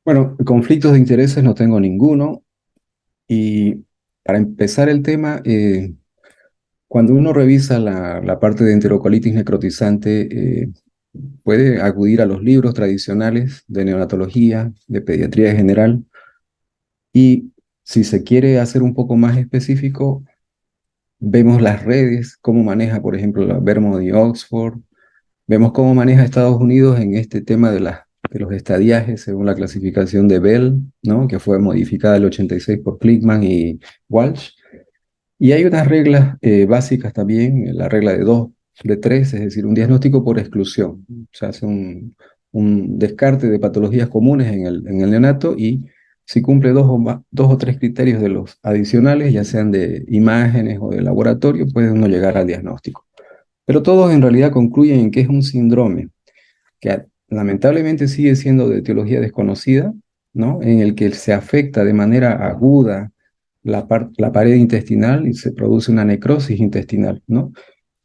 Bueno, conflictos de intereses no tengo ninguno. Y para empezar el tema, cuando uno revisa la parte de enterocolitis necrotizante, puede acudir a los libros tradicionales de neonatología, de pediatría general, y si se quiere hacer un poco más específico, vemos las redes, cómo maneja, por ejemplo, la Vermont y Oxford, vemos cómo maneja Estados Unidos en este tema de los estadiajes según la clasificación de Bell, ¿no? Que fue modificada el 86 por Klickman y Walsh. Y hay unas reglas básicas también, la regla de 2 de 3, es decir, un diagnóstico por exclusión. Se hace un descarte de patologías comunes en el neonato y si cumple dos o tres criterios de los adicionales, ya sean de imágenes o de laboratorio, puede uno llegar al diagnóstico. Pero todos en realidad concluyen en que es un síndrome que lamentablemente sigue siendo de etiología desconocida, ¿no? En el que se afecta de manera aguda la pared intestinal y se produce una necrosis intestinal, ¿no?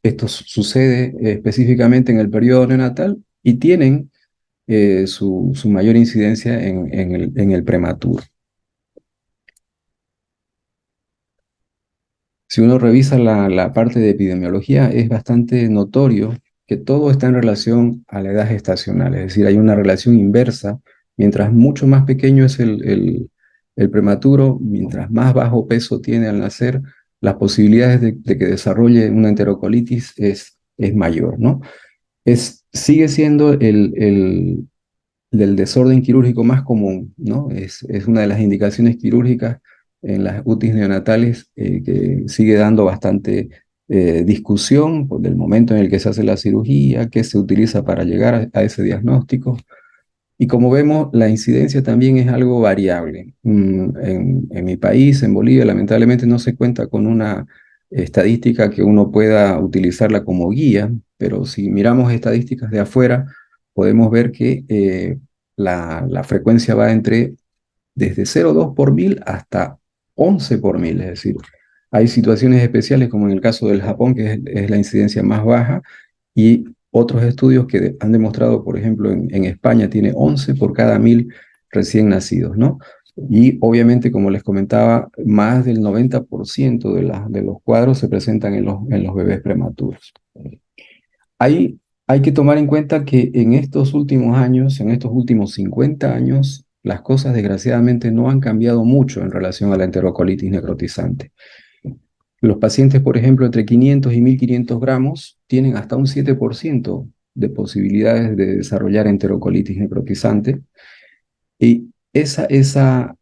Esto sucede específicamente en el periodo neonatal y tienen su mayor incidencia en el prematuro. Si uno revisa la parte de epidemiología, es bastante notorio que todo está en relación a la edad gestacional, es decir, hay una relación inversa. Mientras mucho más pequeño es el prematuro, mientras más bajo peso tiene al nacer, las posibilidades de que desarrolle una enterocolitis es mayor, ¿no? Sigue siendo el del desorden quirúrgico más común, ¿no? Es una de las indicaciones quirúrgicas en las UTIs neonatales que sigue dando bastante discusión por el momento en el que se hace la cirugía, qué se utiliza para llegar a ese diagnóstico. Y como vemos, la incidencia también es algo variable. En mi país, en Bolivia, lamentablemente no se cuenta con una estadística que uno pueda utilizarla como guía, pero si miramos estadísticas de afuera, podemos ver que la frecuencia va desde 0,2 por mil hasta 11 por mil. Es decir, hay situaciones especiales como en el caso del Japón, que es la incidencia más baja, y otros estudios que han demostrado, por ejemplo, en España tiene 11 por cada 1.000 recién nacidos, ¿no? Y obviamente, como les comentaba, más del 90% de los cuadros se presentan en los bebés prematuros. Hay, hay que tomar en cuenta que en estos últimos años, en estos últimos 50 años, las cosas desgraciadamente no han cambiado mucho en relación a la enterocolitis necrotizante. Los pacientes, por ejemplo, entre 500 y 1.500 gramos tienen hasta un 7% de posibilidades de desarrollar enterocolitis necrotizante. Y esa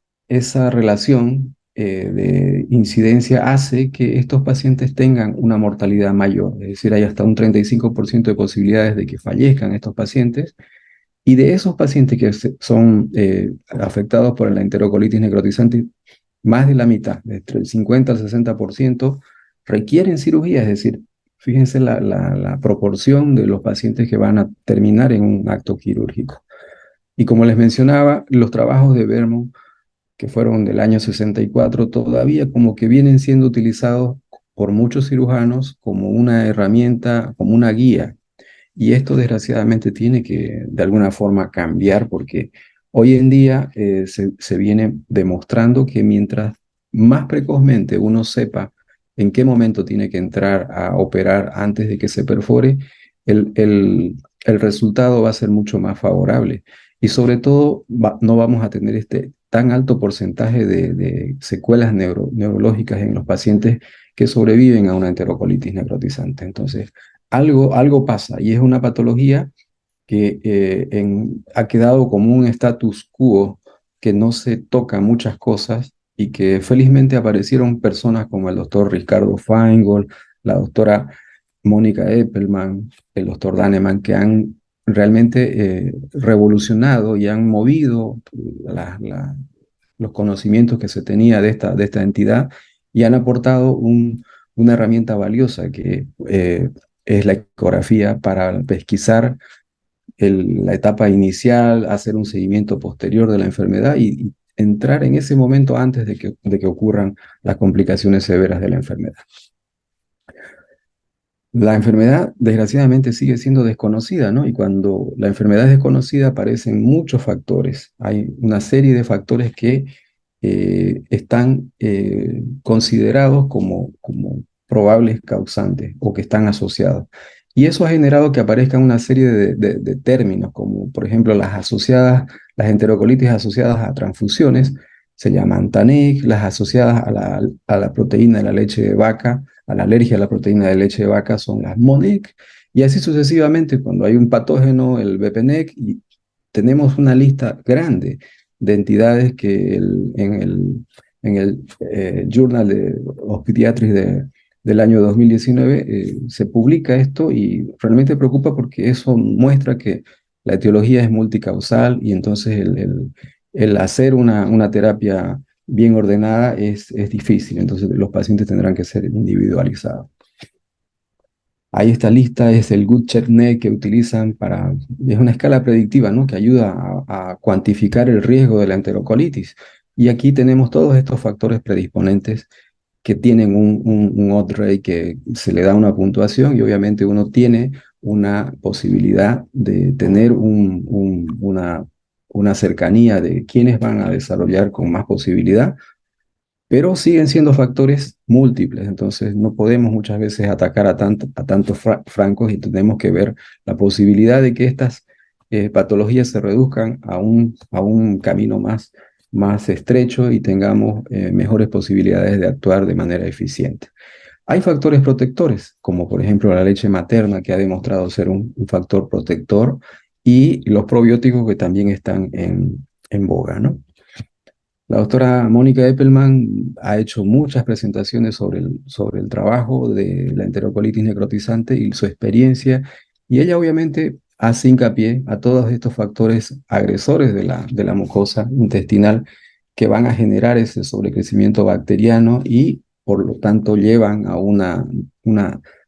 relación de incidencia hace que estos pacientes tengan una mortalidad mayor. Es decir, hay hasta un 35% de posibilidades de que fallezcan estos pacientes. Y de esos pacientes que son afectados por la enterocolitis necrotizante, más de la mitad, entre el 50 al 60%, requieren cirugía. Es decir, fíjense la proporción de los pacientes que van a terminar en un acto quirúrgico. Y como les mencionaba, los trabajos de Vermont, que fueron del año 64, todavía como que vienen siendo utilizados por muchos cirujanos como una herramienta, como una guía. Y esto desgraciadamente tiene que de alguna forma cambiar porque hoy en día se viene demostrando que mientras más precozmente uno sepa en qué momento tiene que entrar a operar antes de que se perfore, el, el, el resultado va a ser mucho más favorable. Y sobre todo no vamos a tener este tan alto porcentaje de secuelas neurológicas en los pacientes que sobreviven a una enterocolitis necrotizante. Entonces, algo pasa y es una patología que ha quedado como un status quo, que no se toca muchas cosas y que felizmente aparecieron personas como el doctor Ricardo Feingold, la doctora Mónica Eppelman, el doctor Daneman, que han realmente revolucionado y han movido los conocimientos que se tenía de esta entidad y han aportado una herramienta valiosa que es la ecografía para pesquisar la etapa inicial, hacer un seguimiento posterior de la enfermedad y entrar en ese momento antes de que ocurran las complicaciones severas de la enfermedad. La enfermedad, desgraciadamente, sigue siendo desconocida, ¿no? Y cuando la enfermedad es desconocida, aparecen muchos factores. Hay una serie de factores que están considerados como probables causantes o que están asociados. Y eso ha generado que aparezcan una serie de términos, como por ejemplo las enterocolitis asociadas a transfusiones, se llaman TANEC, las asociadas a la proteína de la leche de vaca, a la alergia a la proteína de leche de vaca son las MONIC, y así sucesivamente, cuando hay un patógeno, el BPNEC, y tenemos una lista grande de entidades que en el Journal de of Pediatrics del año 2019 se publica esto y realmente preocupa porque eso muestra que la etiología es multicausal y entonces el hacer una terapia bien ordenada es difícil, entonces los pacientes tendrán que ser individualizados. Ahí esta lista es el Good Check Neck que utilizan es una escala predictiva, ¿no? Que ayuda a cuantificar el riesgo de la enterocolitis. Y aquí tenemos todos estos factores predisponentes que tienen un odds rate que se le da una puntuación y obviamente uno tiene una posibilidad de tener una cercanía de quiénes van a desarrollar con más posibilidad, pero siguen siendo factores múltiples, entonces no podemos muchas veces atacar a tantos francos y tenemos que ver la posibilidad de que estas patologías se reduzcan a un camino más estrecho y tengamos mejores posibilidades de actuar de manera eficiente. Hay factores protectores, como por ejemplo la leche materna, que ha demostrado ser un factor protector, y los probióticos que también están en boga, ¿no? La doctora Mónica Eppelman ha hecho muchas presentaciones sobre el trabajo de la enterocolitis necrotizante y su experiencia, y ella obviamente hace hincapié a todos estos factores agresores de la mucosa intestinal que van a generar ese sobrecrecimiento bacteriano y por lo tanto llevan a una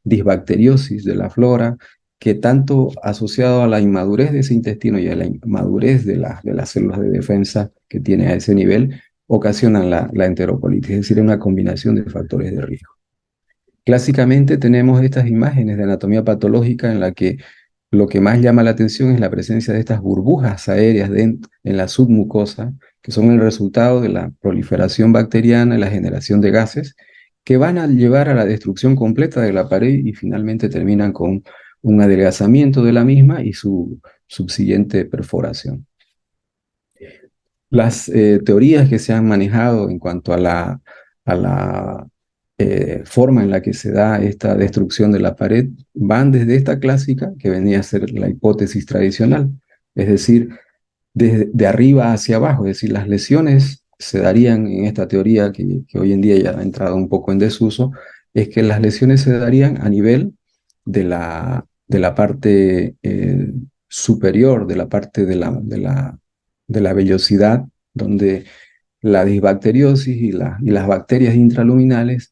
disbacteriosis de la flora que tanto asociado a la inmadurez de ese intestino y a la inmadurez de las células de defensa que tiene a ese nivel, ocasionan la enterocolitis, es decir, una combinación de factores de riesgo. Clásicamente tenemos estas imágenes de anatomía patológica en la que lo que más llama la atención es la presencia de estas burbujas aéreas en la submucosa, que son el resultado de la proliferación bacteriana y la generación de gases, que van a llevar a la destrucción completa de la pared y finalmente terminan con un adelgazamiento de la misma y su subsiguiente perforación. Las teorías que se han manejado en cuanto a la forma en la que se da esta destrucción de la pared van desde esta clásica, que venía a ser la hipótesis tradicional, es decir, de arriba hacia abajo, es decir, las lesiones se darían en esta teoría que hoy en día ya ha entrado un poco en desuso, es que las lesiones se darían a nivel de la parte superior, de la parte de la vellosidad, donde la disbacteriosis y las bacterias intraluminales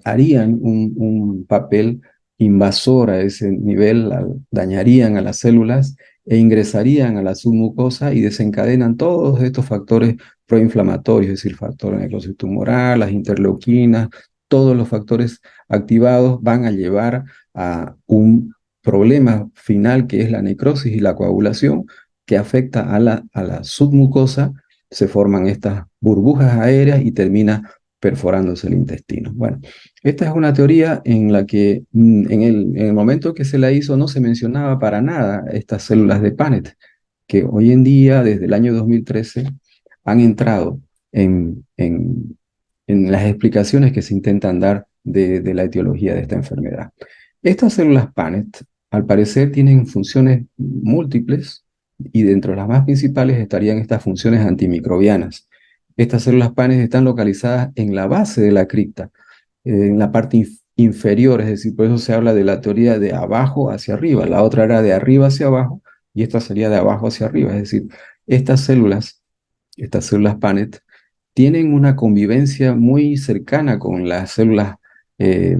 harían un papel invasor a ese nivel, dañarían a las células e ingresarían a la submucosa y desencadenan todos estos factores proinflamatorios, es decir, factor de necrosis tumoral, las interleuquinas, todos los factores activados van a llevar a un problema final que es la necrosis y la coagulación que afecta a la submucosa. Se forman estas burbujas aéreas y termina perforándose el intestino. Bueno, esta es una teoría en la que en el momento que se la hizo no se mencionaba para nada estas células de Panet, que hoy en día, desde el año 2013, han entrado en las explicaciones que se intentan dar de la etiología de esta enfermedad. Estas células Panet, al parecer, tienen funciones múltiples y dentro de las más principales estarían estas funciones antimicrobianas. Estas células Panet están localizadas en la base de la cripta, en la parte inferior, es decir, por eso se habla de la teoría de abajo hacia arriba. La otra era de arriba hacia abajo y esta sería de abajo hacia arriba, es decir, estas células Panet tienen una convivencia muy cercana con las células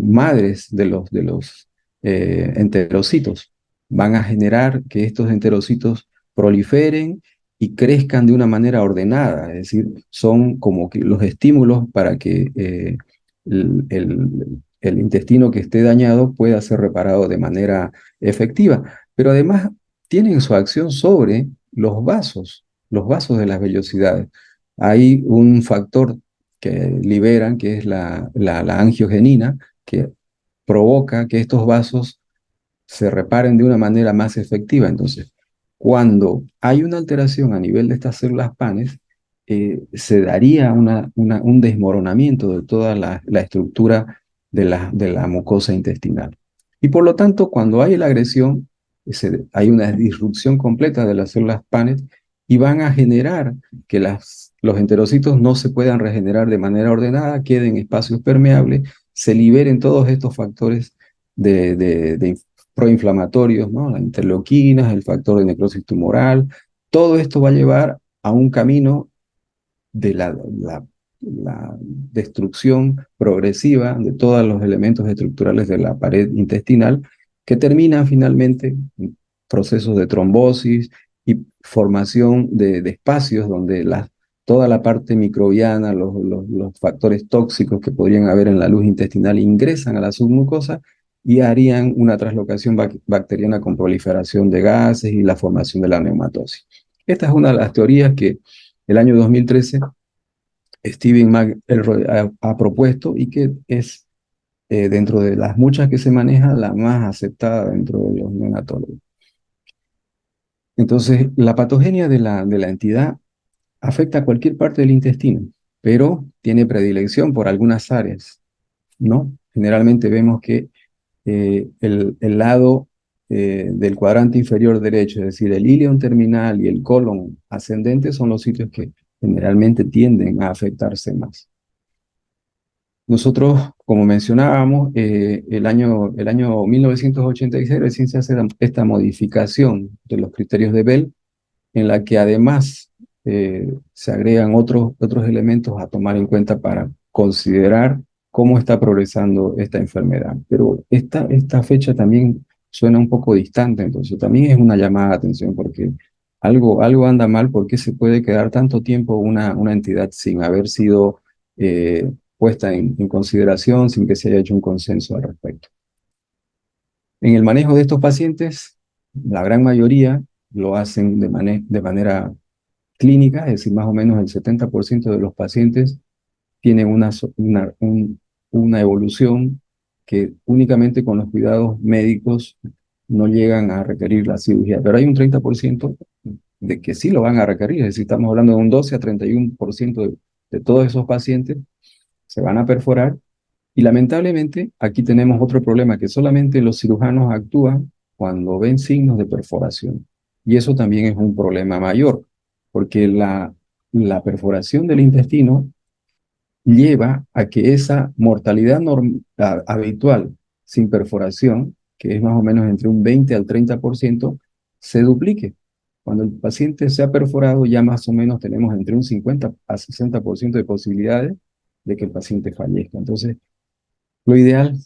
madres de los enterocitos. Van a generar que estos enterocitos proliferen y crezcan de una manera ordenada, es decir, son como que los estímulos para que el, el- el intestino que esté dañado pueda ser reparado de manera efectiva. Pero además tienen su acción sobre los vasos de las vellosidades. Hay un factor que liberan, que es la angiogenina, que provoca que estos vasos se reparen de una manera más efectiva. Entonces, cuando hay una alteración a nivel de estas células panes, se daría un desmoronamiento de toda la estructura de la mucosa intestinal. Y por lo tanto, cuando hay la agresión, hay una disrupción completa de las células panes y van a generar que los enterocitos no se puedan regenerar de manera ordenada, queden espacios permeables, se liberen todos estos factores de proinflamatorios, ¿no? Las interleuquinas, el factor de necrosis tumoral, todo esto va a llevar a un camino de la destrucción progresiva de todos los elementos estructurales de la pared intestinal que terminan finalmente en procesos de trombosis y formación de espacios donde toda la parte microbiana, los factores tóxicos que podrían haber en la luz intestinal ingresan a la submucosa y harían una translocación bacteriana con proliferación de gases y la formación de la neumatosis. Esta es una de las teorías que el año 2013 Steven McElroy ha propuesto y que es, dentro de las muchas que se maneja, la más aceptada dentro de los neonatólogos. Entonces, la patogenia de la entidad afecta a cualquier parte del intestino, pero tiene predilección por algunas áreas, ¿no? Generalmente vemos que el lado del cuadrante inferior derecho, es decir, el ilion terminal y el colon ascendente son los sitios que generalmente tienden a afectarse más. Nosotros, como mencionábamos, el año 1986 recién se hace esta modificación de los criterios de Bell, en la que además se agregan otros elementos a tomar en cuenta para considerar cómo está progresando esta enfermedad. Pero esta fecha también suena un poco distante, entonces también es una llamada de atención porque algo anda mal porque se puede quedar tanto tiempo una entidad sin haber sido puesta en consideración, sin que se haya hecho un consenso al respecto. En el manejo de estos pacientes, la gran mayoría lo hacen de manera clínica, es decir, más o menos el 70% de los pacientes tienen una evolución que únicamente con los cuidados médicos no llegan a requerir la cirugía, pero hay un 30% de que sí lo van a requerir, es decir, estamos hablando de un 12 a 31% de todos esos pacientes se van a perforar y lamentablemente aquí tenemos otro problema, que solamente los cirujanos actúan cuando ven signos de perforación. Y eso también es un problema mayor, porque la perforación del intestino lleva a que esa mortalidad habitual sin perforación, que es más o menos entre un 20 al 30%, se duplique. Cuando el paciente se ha perforado, ya más o menos tenemos entre un 50 a 60% de posibilidades de que el paciente fallezca. Entonces, lo ideal,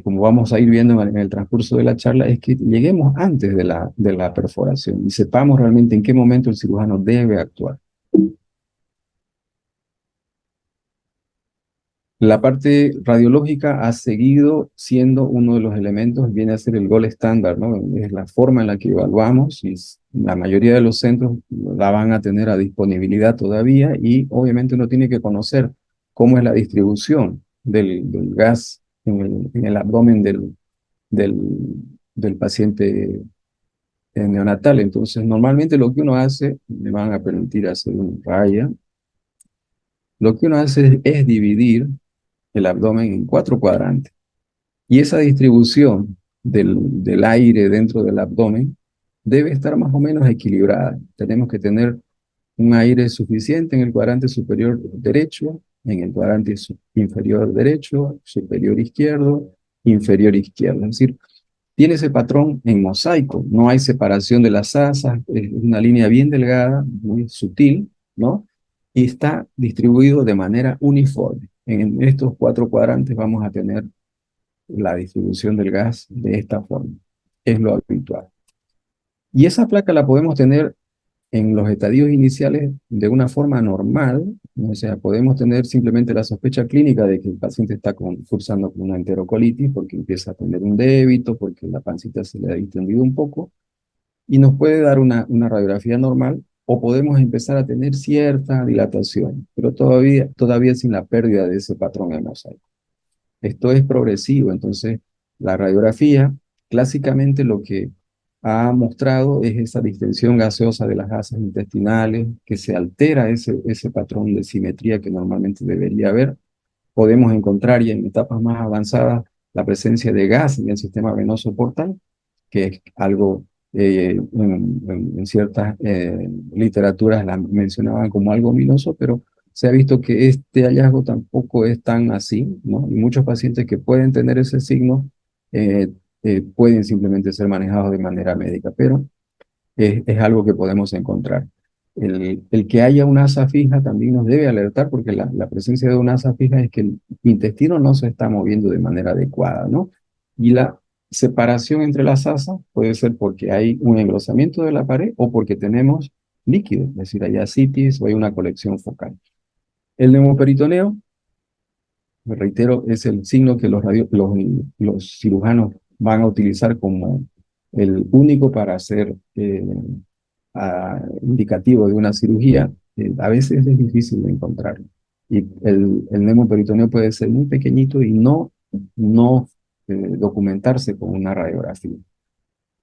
como vamos a ir viendo en el transcurso de la charla, es que lleguemos antes de la perforación y sepamos realmente en qué momento el cirujano debe actuar. La parte radiológica ha seguido siendo uno de los elementos, viene a ser el gold estándar, ¿no? Es la forma en la que evaluamos y la mayoría de los centros la van a tener a disponibilidad todavía y obviamente uno tiene que conocer cómo es la distribución del gas en el abdomen del, del paciente neonatal. Entonces, normalmente lo que uno hace, me van a permitir hacer un raya, lo que uno hace es dividir el abdomen en 4 cuadrantes. Y esa distribución del aire dentro del abdomen debe estar más o menos equilibrada. Tenemos que tener un aire suficiente en el cuadrante superior derecho, en el cuadrante inferior derecho, superior izquierdo, inferior izquierdo. Es decir, tiene ese patrón en mosaico, no hay separación de las asas, es una línea bien delgada, muy sutil, ¿no? Y está distribuido de manera uniforme. En estos 4 cuadrantes vamos a tener la distribución del gas de esta forma. Es lo habitual. Y esa placa la podemos tener en los estadios iniciales de una forma normal, ¿no? O sea, podemos tener simplemente la sospecha clínica de que el paciente está cursando con una enterocolitis porque empieza a tener un débito, porque la pancita se le ha distendido un poco, y nos puede dar una radiografía normal, o podemos empezar a tener cierta dilatación, pero todavía sin la pérdida de ese patrón hemosaico. Esto es progresivo, entonces la radiografía clásicamente lo que ha mostrado es esa distensión gaseosa de las gasas intestinales, que se altera ese patrón de simetría que normalmente debería haber. Podemos encontrar ya en etapas más avanzadas la presencia de gas en el sistema venoso portal, que es algo en ciertas literaturas la mencionaban como algo ominoso, pero se ha visto que este hallazgo tampoco es tan así, ¿no? Y muchos pacientes que pueden tener ese signo eh, pueden simplemente ser manejados de manera médica, pero es algo que podemos encontrar. El que haya una asa fija también nos debe alertar, porque la presencia de una asa fija es que el intestino no se está moviendo de manera adecuada, ¿no? Y la separación entre las asas puede ser porque hay un engrosamiento de la pared o porque tenemos líquido, es decir, hay ascitis o hay una colección focal. El neumoperitoneo, me reitero, es el signo que los cirujanos van a utilizar como el único para hacer indicativo de una cirugía. A veces es difícil de encontrarlo. Y el neumoperitoneo puede ser muy pequeñito y no documentarse con una radiografía.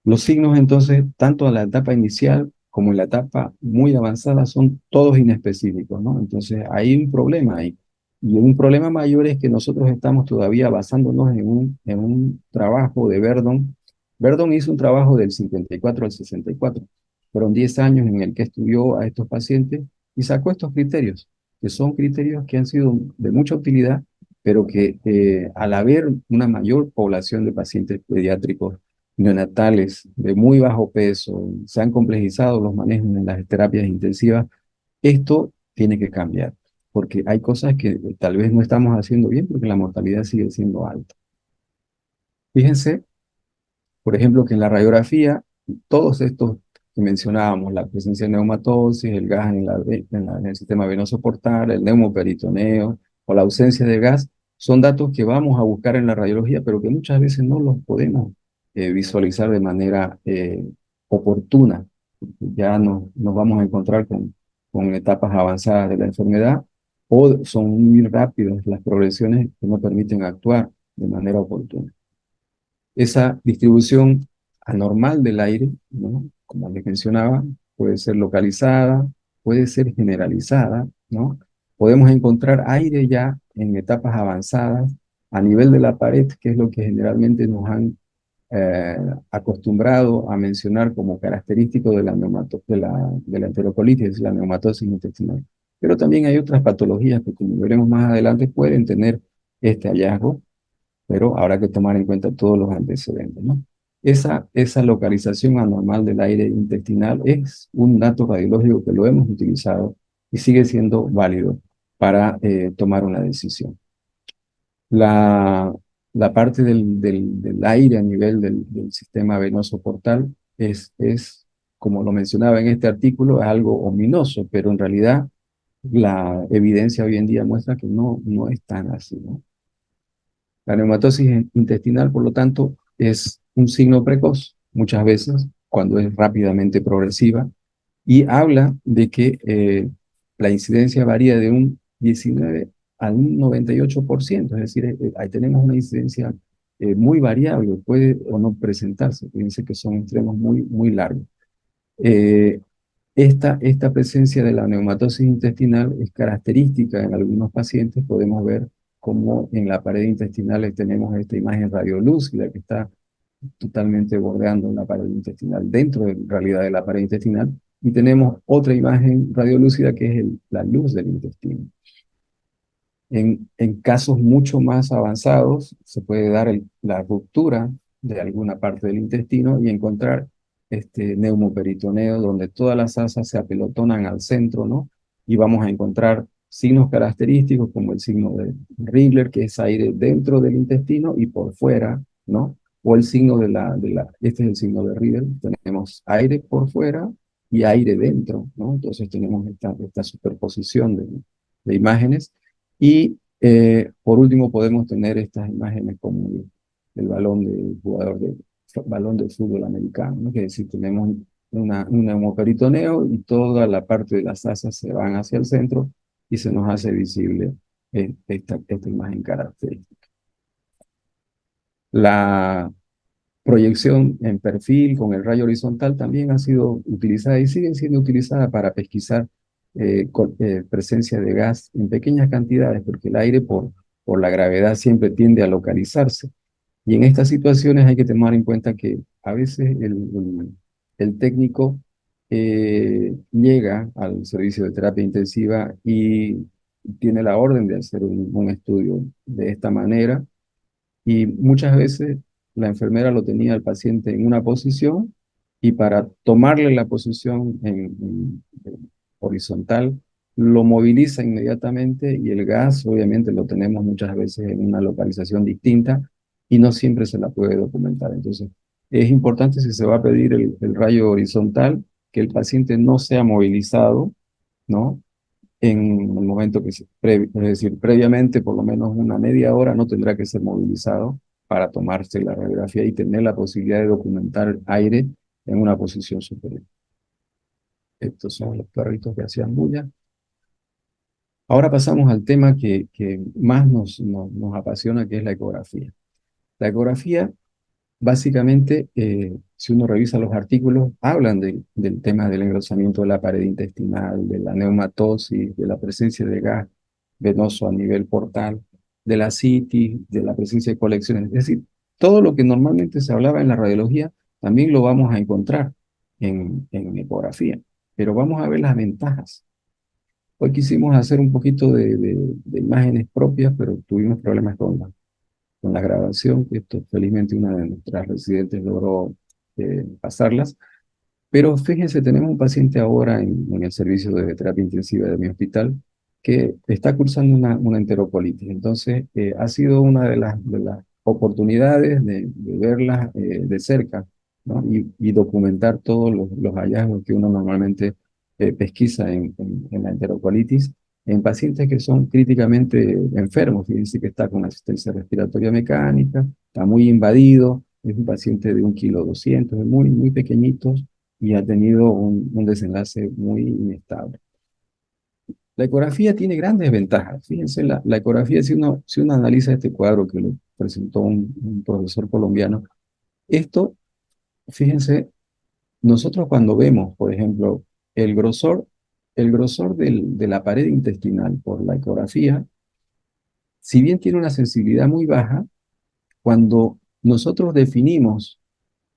Los signos entonces, tanto en la etapa inicial como en la etapa muy avanzada, son todos inespecíficos, ¿no? Entonces hay un problema ahí. Y un problema mayor es que nosotros estamos todavía basándonos en un trabajo de Verdon. Verdon hizo un trabajo del 54 al 64. Fueron 10 años en el que estudió a estos pacientes y sacó estos criterios, que son criterios que han sido de mucha utilidad, pero que al haber una mayor población de pacientes pediátricos neonatales de muy bajo peso, se han complejizado los manejos en las terapias intensivas, esto tiene que cambiar, porque hay cosas que tal vez no estamos haciendo bien porque la mortalidad sigue siendo alta. Fíjense, por ejemplo, que en la radiografía, todos estos que mencionábamos, la presencia de neumatosis, el gas en el sistema venoso portal, el neumoperitoneo o la ausencia de gas, son datos que vamos a buscar en la radiología, pero que muchas veces no los podemos visualizar de manera oportuna. Ya nos vamos a encontrar con etapas avanzadas de la enfermedad o son muy rápidas las progresiones que no permiten actuar de manera oportuna. Esa distribución anormal del aire, ¿no? Como les mencionaba, puede ser localizada, puede ser generalizada, ¿no? Podemos encontrar aire ya en etapas avanzadas a nivel de la pared, que es lo que generalmente nos han acostumbrado a mencionar como característico de la enterocolitis, es la neumatosis intestinal. Pero también hay otras patologías que, como veremos más adelante, pueden tener este hallazgo, pero habrá que tomar en cuenta todos los antecedentes, ¿no? Esa localización anormal del aire intestinal es un dato radiológico que lo hemos utilizado y sigue siendo válido para tomar una decisión. La, la parte del aire a nivel del sistema venoso portal como lo mencionaba en este artículo, es algo ominoso, pero en realidad la evidencia hoy en día muestra que no es tan así, ¿no? La neumatosis intestinal, por lo tanto, es un signo precoz, muchas veces, cuando es rápidamente progresiva, y habla de que la incidencia varía de un 19 a un 98%, es decir, ahí tenemos una incidencia muy variable, puede o no presentarse, fíjense que son extremos muy largos. Eh, esta presencia de la neumatosis intestinal es característica en algunos pacientes. Podemos ver cómo en la pared intestinal tenemos esta imagen radiolúcida que está totalmente bordeando la pared intestinal, dentro de realidad de la pared intestinal, y tenemos otra imagen radiolúcida que es la luz del intestino. En casos mucho más avanzados se puede dar la ruptura de alguna parte del intestino y encontrar este neumoperitoneo donde todas las asas se apelotonan al centro, ¿no? Y vamos a encontrar signos característicos como el signo de Rigler, que es aire dentro del intestino y por fuera, ¿no? O el signo este es el signo de Riedel, tenemos aire por fuera y aire dentro, ¿no? Entonces tenemos esta superposición de imágenes. Y por último podemos tener estas imágenes como el balón de jugador de balón de fútbol americano, ¿no? Que es decir, tenemos un hemoperitonieo y toda la parte de las asas se van hacia el centro y se nos hace visible esta imagen característica. La proyección en perfil con el rayo horizontal también ha sido utilizada y sigue siendo utilizada para pesquisar presencia de gas en pequeñas cantidades, porque el aire por la gravedad siempre tiende a localizarse. Y en estas situaciones hay que tomar en cuenta que a veces el técnico llega al servicio de terapia intensiva y tiene la orden de hacer un estudio de esta manera y muchas veces la enfermera lo tenía al paciente en una posición y para tomarle la posición en horizontal, lo moviliza inmediatamente y el gas obviamente lo tenemos muchas veces en una localización distinta y no siempre se la puede documentar. Entonces, es importante si se va a pedir el rayo horizontal, que el paciente no sea movilizado, ¿no? En el momento que es decir, previamente, por lo menos una media hora, no tendrá que ser movilizado para tomarse la radiografía y tener la posibilidad de documentar aire en una posición superior. Estos son los perritos que hacían bulla. Ahora pasamos al tema que más nos apasiona, que es la ecografía. La ecografía básicamente, si uno revisa los artículos, hablan del tema del engrosamiento de la pared intestinal, de la neumatosis, de la presencia de gas venoso a nivel portal, de la citis, de la presencia de colecciones. Es decir, todo lo que normalmente se hablaba en la radiología, también lo vamos a encontrar en ecografía. Pero vamos a ver las ventajas. Hoy quisimos hacer un poquito de imágenes propias, pero tuvimos problemas con la grabación, que esto felizmente una de nuestras residentes logró pasarlas. Pero fíjense, tenemos un paciente ahora en el servicio de terapia intensiva de mi hospital que está cursando una enterocolitis. Entonces, ha sido una de las oportunidades de verla de cerca, ¿no? Y documentar todos los hallazgos que uno normalmente pesquisa en la enterocolitis en pacientes que son críticamente enfermos. Fíjense que está con asistencia respiratoria mecánica, está muy invadido, es un paciente de 1,2 kg, es muy pequeñito y ha tenido un desenlace muy inestable. La ecografía tiene grandes ventajas. Fíjense, la ecografía, si uno analiza este cuadro que lo presentó un profesor colombiano, esto, fíjense, nosotros cuando vemos, por ejemplo, el grosor, el grosor de la pared intestinal por la ecografía, si bien tiene una sensibilidad muy baja, cuando nosotros definimos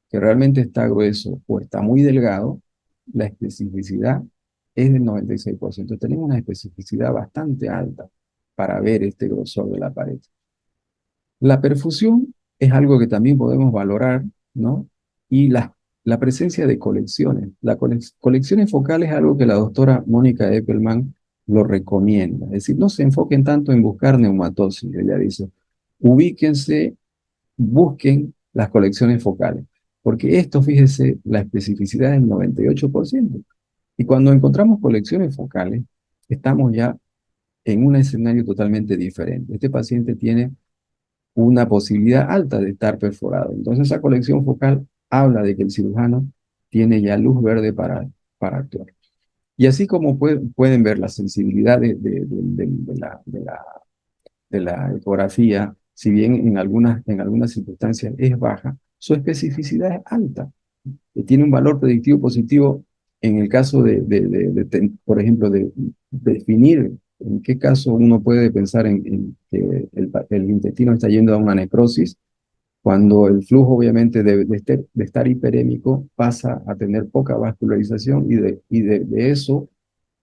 que realmente está grueso o está muy delgado, la especificidad es del 96%. Tenemos una especificidad bastante alta para ver este grosor de la pared. La perfusión es algo que también podemos valorar, ¿no? Y la presencia de colecciones. La colecciones focales es algo que la doctora Mónica Eppelman lo recomienda. Es decir, no se enfoquen tanto en buscar neumatosis. Ella dice, ubíquense, busquen las colecciones focales, porque esto, fíjese, la especificidad es del 98%. Y cuando encontramos colecciones focales, estamos ya en un escenario totalmente diferente. Este paciente tiene una posibilidad alta de estar perforado. Entonces, esa colección focal habla de que el cirujano tiene ya luz verde para actuar. Y así como pueden ver la sensibilidad de la ecografía, si bien en algunas circunstancias es baja, su especificidad es alta. Tiene un valor predictivo positivo en el caso por ejemplo, de definir en qué caso uno puede pensar en que el intestino está yendo a una necrosis, cuando el flujo obviamente de estar hiperémico pasa a tener poca vascularización y de eso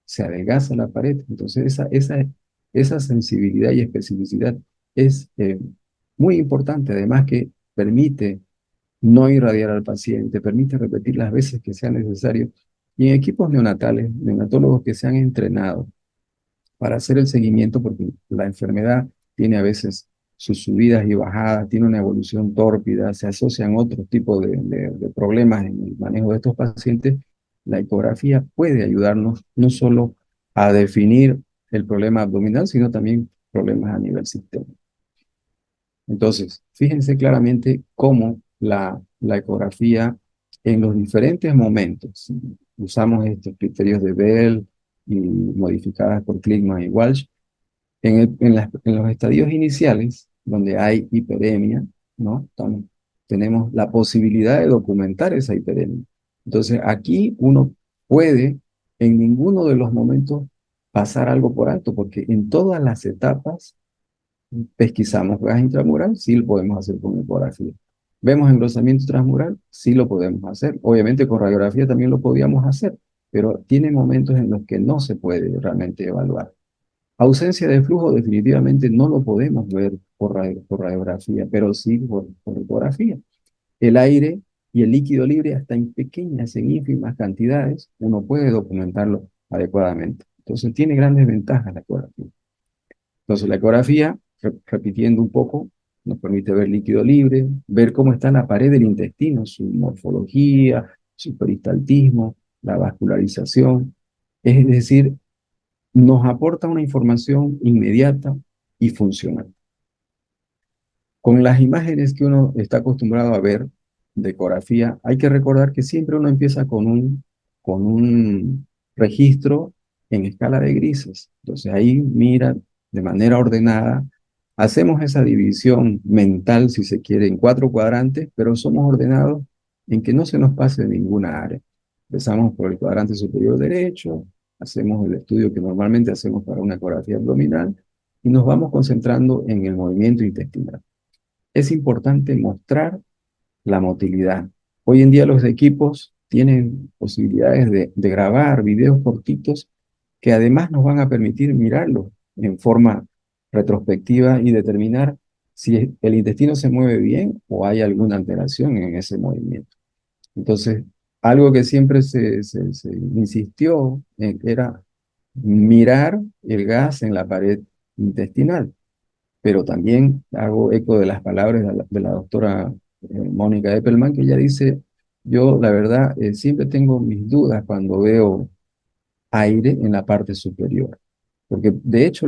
se adelgaza la pared. Entonces, esa sensibilidad y especificidad es muy importante, además que permite no irradiar al paciente, permite repetir las veces que sea necesario. Y en equipos neonatales, neonatólogos que se han entrenado para hacer el seguimiento, porque la enfermedad tiene a veces sus subidas y bajadas, tiene una evolución tórpida, se asocian otros tipos de problemas en el manejo de estos pacientes, la ecografía puede ayudarnos no solo a definir el problema abdominal, sino también problemas a nivel sistémico. Entonces, fíjense claramente cómo la ecografía en los diferentes momentos, usamos estos criterios de Bell y modificadas por Klickman y Walsh, en los estadios iniciales, donde hay hiperemia, ¿no? Tenemos la posibilidad de documentar esa hiperemia. Entonces, aquí uno puede en ninguno de los momentos pasar algo por alto, porque en todas las etapas pesquisamos gas intramural, sí lo podemos hacer con ecografía. Vemos engrosamiento transmural, sí lo podemos hacer. Obviamente con radiografía también lo podíamos hacer, pero tiene momentos en los que no se puede realmente evaluar. Ausencia de flujo definitivamente no lo podemos ver por radiografía, pero sí por ecografía. El aire y el líquido libre hasta en pequeñas, en ínfimas cantidades, uno puede documentarlo adecuadamente. Entonces tiene grandes ventajas la ecografía. Entonces, la ecografía, repitiendo un poco, nos permite ver líquido libre, ver cómo está la pared del intestino, su morfología, su peristaltismo, la vascularización. Es decir, nos aporta una información inmediata y funcional. Con las imágenes que uno está acostumbrado a ver de ecografía, hay que recordar que siempre uno empieza con un registro en escala de grises. Entonces ahí mira de manera ordenada, hacemos esa división mental, si se quiere, en 4 cuadrantes, pero somos ordenados en que no se nos pase ninguna área. Empezamos por el cuadrante superior derecho, hacemos el estudio que normalmente hacemos para una ecografía abdominal y nos vamos concentrando en el movimiento intestinal. Es importante mostrar la motilidad. Hoy en día los equipos tienen posibilidades de grabar videos cortitos que además nos van a permitir mirarlos en forma retrospectiva y determinar si el intestino se mueve bien o hay alguna alteración en ese movimiento. Entonces, algo que siempre se insistió era mirar el gas en la pared intestinal, pero también hago eco de las palabras de la doctora Mónica Eppelman, que ella dice, yo la verdad siempre tengo mis dudas cuando veo aire en la parte superior, porque de hecho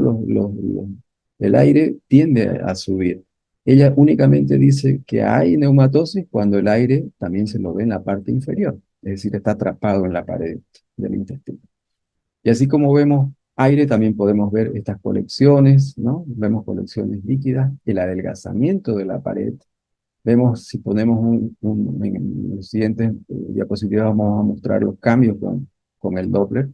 el aire tiende a subir. Ella únicamente dice que hay neumatosis cuando el aire también se lo ve en la parte inferior, es decir, está atrapado en la pared del intestino. Y así como vemos aire, también podemos ver estas colecciones, ¿no? Vemos colecciones líquidas, el adelgazamiento de la pared. Vemos, si ponemos en los siguientes diapositivas, vamos a mostrar los cambios con el Doppler.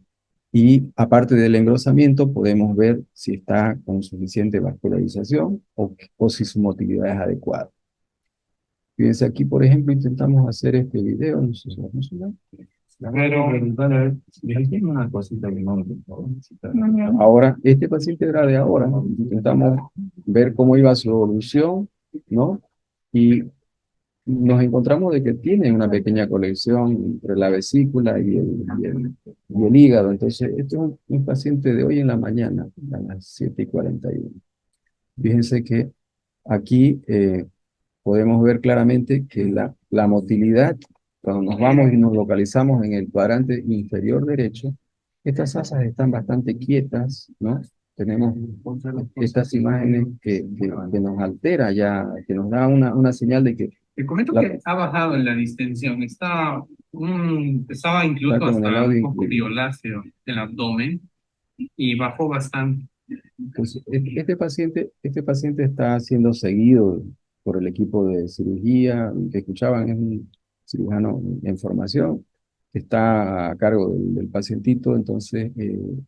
Y aparte del engrosamiento, podemos ver si está con suficiente vascularización o si su motilidad es adecuada. Fíjense aquí, por ejemplo, intentamos hacer este video, no sé si va a funcionar. Pero preguntarle, a ver, déjame una cosita que no, por favor. Ahora, este paciente era de ahora, ¿no? Intentamos ver cómo iba su evolución, ¿no? Y nos encontramos de que tiene una pequeña colección entre la vesícula y el hígado. Entonces, este es un paciente de hoy en la mañana, a las 7:41. Fíjense que aquí podemos ver claramente que la motilidad, cuando nos vamos y nos localizamos en el cuadrante inferior derecho, estas asas están bastante quietas, ¿no? Tenemos estas imágenes que nos altera ya, que nos da una señal de que Te comento que ha bajado en la distensión, estaba incluso está como en el hasta lado un poco violáceo el abdomen y bajó bastante. Entonces, este paciente está siendo seguido por el equipo de cirugía, que escuchaban es un cirujano en formación, que está a cargo del pacientito, entonces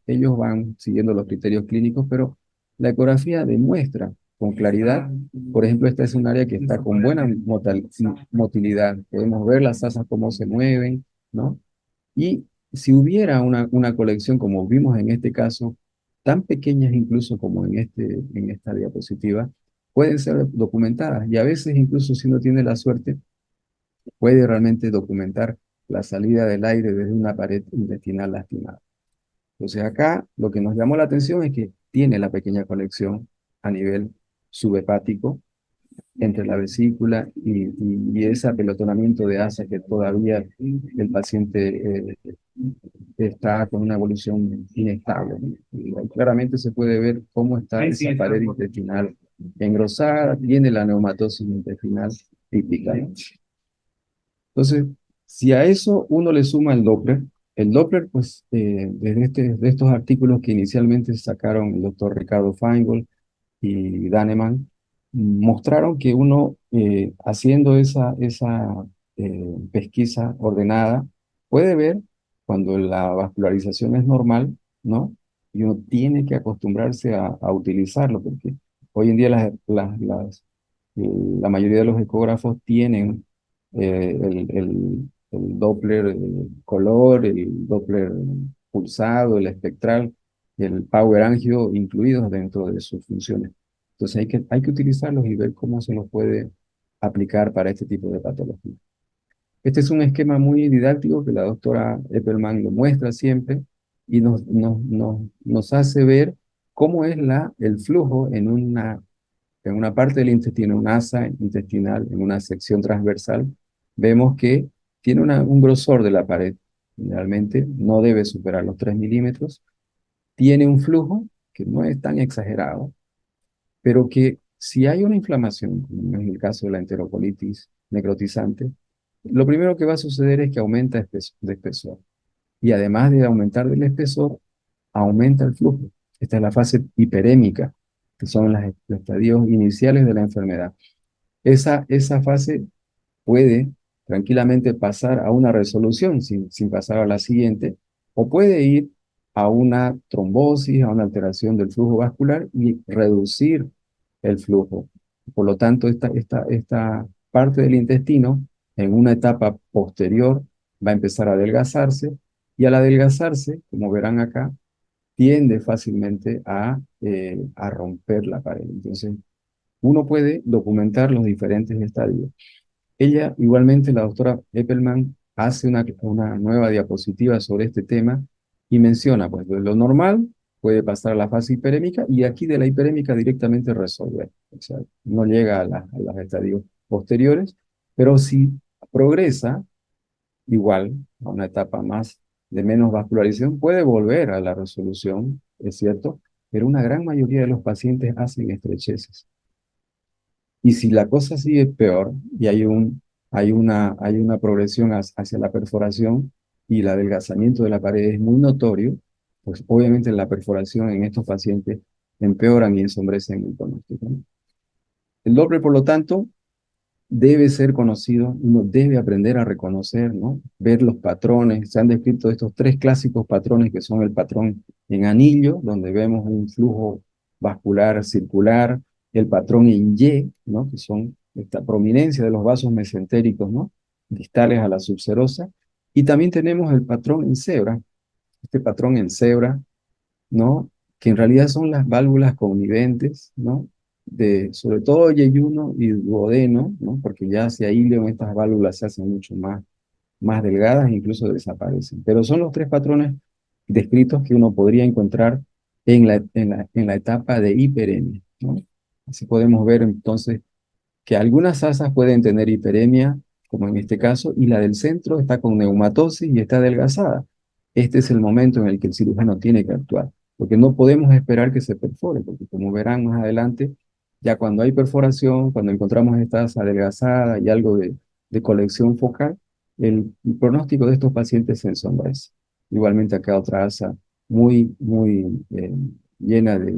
ellos van siguiendo los criterios clínicos, pero la ecografía demuestra con claridad, por ejemplo, esta es un área que está con buena motilidad, podemos ver las asas cómo se mueven, ¿no? Y si hubiera una colección, como vimos en este caso, tan pequeñas incluso como en esta diapositiva, pueden ser documentadas. Y a veces, incluso si uno tiene la suerte, puede realmente documentar la salida del aire desde una pared intestinal lastimada. Entonces acá lo que nos llamó la atención es que tiene la pequeña colección a nivel subhepático, entre la vesícula y ese apelotonamiento de asa que todavía el paciente está con una evolución inestable, ¿no? Y ahí claramente se puede ver cómo está Ahí sí esa está pared un poco. intestinal engrosada, tiene la neumatosis intestinal típica, ¿no? Entonces, si a eso uno le suma el Doppler, pues de estos artículos que inicialmente sacaron el doctor Ricardo Feingold y Daneman, mostraron que uno haciendo pesquisa ordenada puede ver cuando la vascularización es normal, ¿no? Y uno tiene que acostumbrarse a utilizarlo, porque hoy en día la mayoría de los ecógrafos tienen el Doppler color, el Doppler pulsado, el espectral, el Power Angio incluidos dentro de sus funciones. Entonces hay que utilizarlos y ver cómo se los puede aplicar para este tipo de patología. Este es un esquema muy didáctico que la doctora Eppelman lo muestra siempre y nos hace ver cómo es el flujo en una parte del intestino, una asa intestinal, en una sección transversal. Vemos que tiene un grosor de la pared, generalmente no debe superar los 3 milímetros, tiene un flujo que no es tan exagerado, pero que si hay una inflamación, como es el caso de la enterocolitis necrotizante, lo primero que va a suceder es que aumenta de espesor. Y además de aumentar del espesor, aumenta el flujo. Esta es la fase hiperémica, que son los estadios iniciales de la enfermedad. Esa fase puede tranquilamente pasar a una resolución sin pasar a la siguiente, o puede ir a una trombosis, a una alteración del flujo vascular y reducir el flujo. Por lo tanto, esta parte del intestino, en una etapa posterior, va a empezar a adelgazarse y al adelgazarse, como verán acá, tiende fácilmente a romper la pared. Entonces, uno puede documentar los diferentes estadios. Ella, igualmente, la doctora Eppelman, hace una nueva diapositiva sobre este tema y menciona, pues, de lo normal puede pasar a la fase hiperémica y aquí de la hiperémica directamente resolver. O sea, no llega a los estadios posteriores, pero si progresa igual a una etapa más de menos vascularización, puede volver a la resolución, es cierto, pero una gran mayoría de los pacientes hacen estrecheces. Y si la cosa sigue peor y hay una progresión hacia la perforación y el adelgazamiento de la pared es muy notorio, pues obviamente la perforación en estos pacientes empeoran y ensombrecen el pronóstico, ¿no? El Doppler, por lo tanto, debe ser conocido, uno debe aprender a reconocer, ¿no? Ver los patrones. Se han descrito estos tres clásicos patrones que son el patrón en anillo, donde vemos un flujo vascular circular, el patrón en Y, ¿no? Que son esta prominencia de los vasos mesentéricos, ¿no? Distales a la subserosa. Y también tenemos el patrón en cebra, este patrón en cebra, ¿no? Que en realidad son las válvulas conniventes, ¿no? Sobre todo yeyuno y duodeno, ¿no? Porque ya hacia ilio estas válvulas se hacen mucho más delgadas e incluso desaparecen. Pero son los tres patrones descritos que uno podría encontrar en la etapa de hiperemia, ¿no? Así podemos ver entonces que algunas asas pueden tener hiperemia, como en este caso, y la del centro está con neumatosis y está adelgazada. Este es el momento en el que el cirujano tiene que actuar, porque no podemos esperar que se perfore, porque como verán más adelante, ya cuando hay perforación, cuando encontramos esta asa adelgazada y algo de colección focal, el pronóstico de estos pacientes se ensombrece. Igualmente acá otra asa muy llena de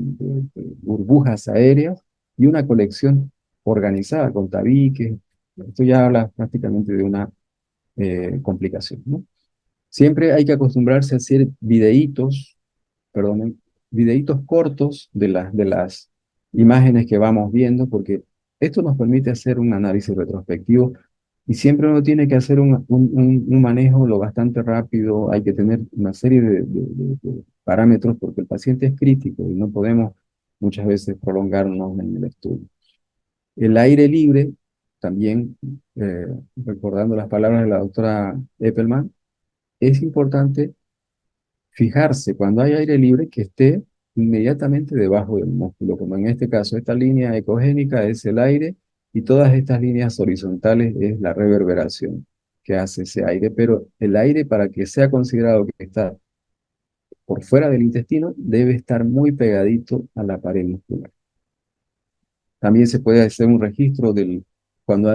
burbujas aéreas y una colección organizada con tabiques. Esto ya habla prácticamente de una complicación, ¿no? Siempre hay que acostumbrarse a hacer videitos, perdonen, videitos cortos de las imágenes que vamos viendo, porque esto nos permite hacer un análisis retrospectivo y siempre uno tiene que hacer un manejo lo bastante rápido, hay que tener una serie de parámetros porque el paciente es crítico y no podemos muchas veces prolongarnos en el estudio. El aire libre, también recordando las palabras de la doctora Eppelman, es importante fijarse cuando hay aire libre que esté inmediatamente debajo del músculo, como en este caso, esta línea ecogénica es el aire Y todas estas líneas horizontales es la reverberación que hace ese aire, pero el aire para que sea considerado que está por fuera del intestino debe estar muy pegadito a la pared muscular. También se puede hacer un registro cuando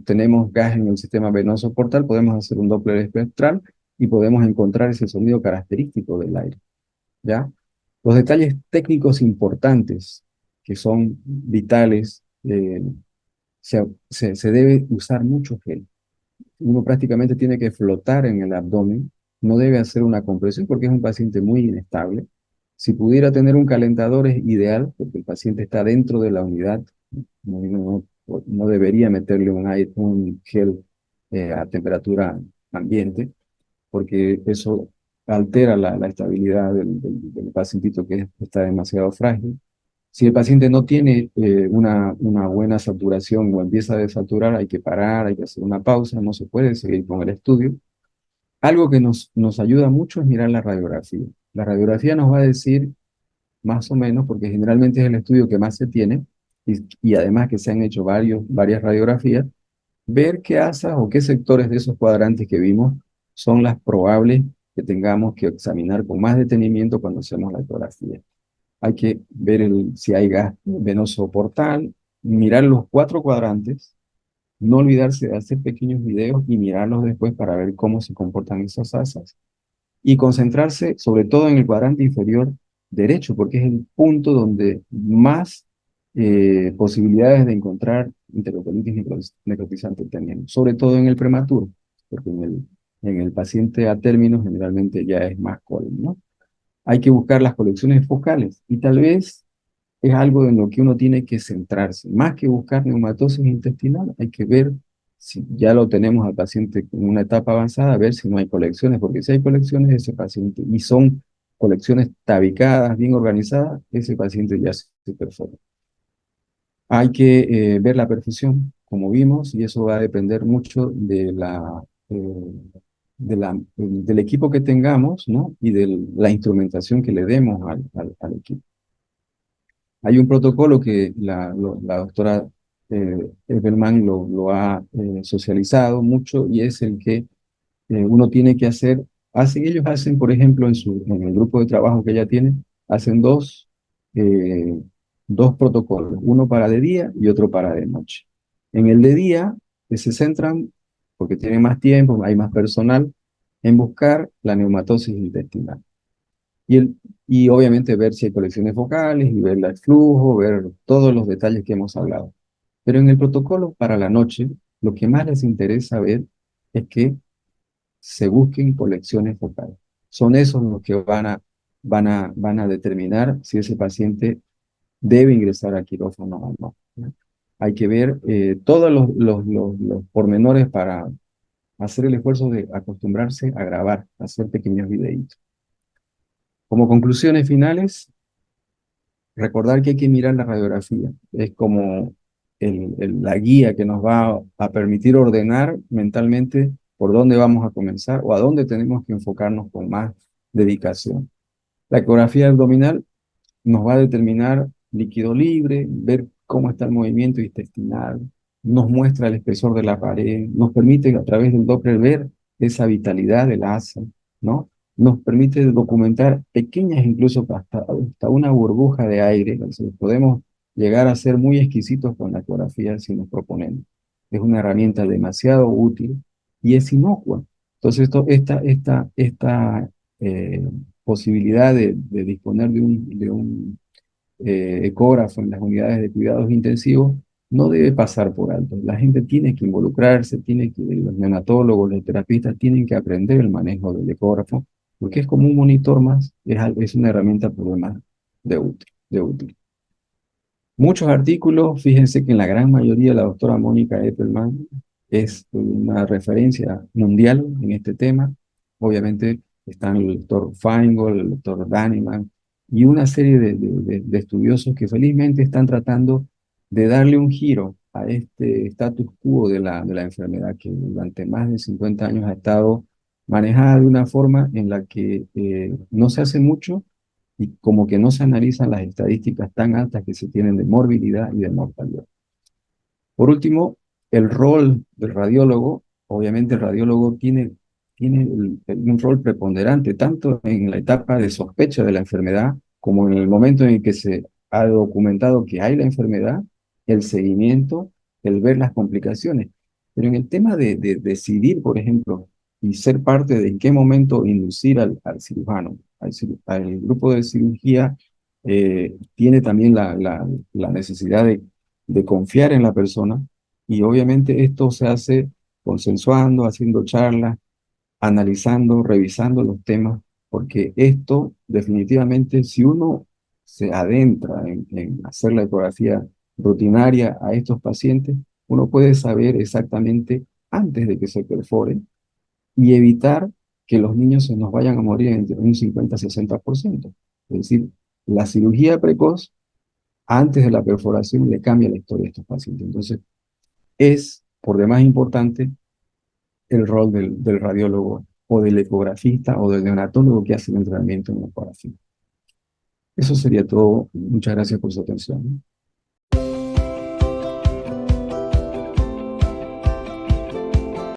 tenemos gas en el sistema venoso portal, podemos hacer un Doppler espectral y podemos encontrar ese sonido característico del aire, ¿ya? Los detalles técnicos importantes que son vitales, se debe usar mucho gel. Uno prácticamente tiene que flotar en el abdomen, no debe hacer una compresión porque es un paciente muy inestable. Si pudiera tener un calentador es ideal porque el paciente está dentro de la unidad, no debería meterle un gel a temperatura ambiente porque eso altera la estabilidad del pacientito que está demasiado frágil. Si el paciente no tiene una buena saturación o empieza a desaturar, hay que parar, hay que hacer una pausa, no se puede seguir con el estudio. Algo que nos ayuda mucho es mirar la radiografía. La radiografía nos va a decir más o menos, porque generalmente es el estudio que más se tiene, y además que se han hecho varias radiografías, ver qué asas o qué sectores de esos cuadrantes que vimos son las probables que tengamos que examinar con más detenimiento cuando hacemos la ecografía. Hay que ver si hay gas venoso portal, mirar los cuatro cuadrantes, no olvidarse de hacer pequeños videos y mirarlos después para ver cómo se comportan esas asas. Y concentrarse sobre todo en el cuadrante inferior derecho, porque es el punto donde más posibilidades de encontrar enterocolitis necrotizante tenemos, sobre todo en el prematuro, porque en el paciente a término generalmente ya es más colon, ¿no? Hay que buscar las colecciones focales y tal vez es algo en lo que uno tiene que centrarse. Más que buscar neumatosis intestinal, hay que ver si ya lo tenemos al paciente en una etapa avanzada, ver si no hay colecciones, porque si hay colecciones de ese paciente y son colecciones tabicadas, bien organizadas, ese paciente ya se perfora. Hay que ver la perfusión, como vimos, y eso va a depender mucho del equipo que tengamos, ¿no? Y de la instrumentación que le demos al equipo. Hay un protocolo que la doctora Evelman lo ha socializado mucho y es el que uno tiene que hacer. Ellos hacen, por ejemplo, en el grupo de trabajo que ella tiene, hacen eh, dos protocolos, uno para de día y otro para de noche. En el de día se centran, porque tienen más tiempo, hay más personal, en buscar la neumatosis intestinal. Y obviamente ver si hay colecciones focales y ver el flujo, ver todos los detalles que hemos hablado. Pero en el protocolo para la noche, lo que más les interesa ver es que se busquen colecciones focales. Son esos los que van a determinar si ese paciente debe ingresar a quirófano o no, ¿no? Hay que ver todos los pormenores para hacer el esfuerzo de acostumbrarse a grabar, a hacer pequeños videitos. Como conclusiones finales, recordar que hay que mirar la radiografía. Es como la guía que nos va a permitir ordenar mentalmente por dónde vamos a comenzar o a dónde tenemos que enfocarnos con más dedicación. La ecografía abdominal nos va a determinar líquido libre, ver cómo está el movimiento intestinal, nos muestra el espesor de la pared, nos permite a través del Doppler ver esa vitalidad del asa, ¿no? Nos permite documentar pequeñas, incluso hasta una burbuja de aire. Entonces, podemos llegar a ser muy exquisitos con la ecografía si nos proponemos. Es una herramienta demasiado útil y es inocua. Entonces, esta eh, posibilidad de disponer de un ecógrafo en las unidades de cuidados intensivos no debe pasar por alto. La gente tiene que involucrarse, los neonatólogos, los terapistas tienen que aprender el manejo del ecógrafo, porque es como un monitor más, es una herramienta por demás de útil. Muchos artículos, fíjense que en la gran mayoría la doctora Mónica Eppelman es una referencia mundial en este tema. Obviamente están el doctor Feingold, el doctor Daneman y una serie de estudiosos que felizmente están tratando de darle un giro a este status quo de la enfermedad que durante más de 50 años ha estado manejada de una forma en la que no se hace mucho y como que no se analizan las estadísticas tan altas que se tienen de morbilidad y de mortalidad. Por último, el rol del radiólogo, obviamente el radiólogo tiene un rol preponderante tanto en la etapa de sospecha de la enfermedad como en el momento en el que se ha documentado que hay la enfermedad, el seguimiento, el ver las complicaciones. Pero en el tema de decidir, por ejemplo, y ser parte de en qué momento inducir al cirujano, al grupo de cirugía, tiene también la necesidad de confiar en la persona y obviamente esto se hace consensuando, haciendo charlas, analizando, revisando los temas, porque esto definitivamente, si uno se adentra en hacer la ecografía rutinaria a estos pacientes, uno puede saber exactamente antes de que se perforen y evitar que los niños se nos vayan a morir entre un 50-60%. Es decir, la cirugía precoz antes de la perforación le cambia la historia a estos pacientes. Entonces, es por demás importante el rol del radiólogo o del ecografista o del neonatólogo que hace el entrenamiento en la ecografía. Eso sería todo. Muchas gracias por su atención.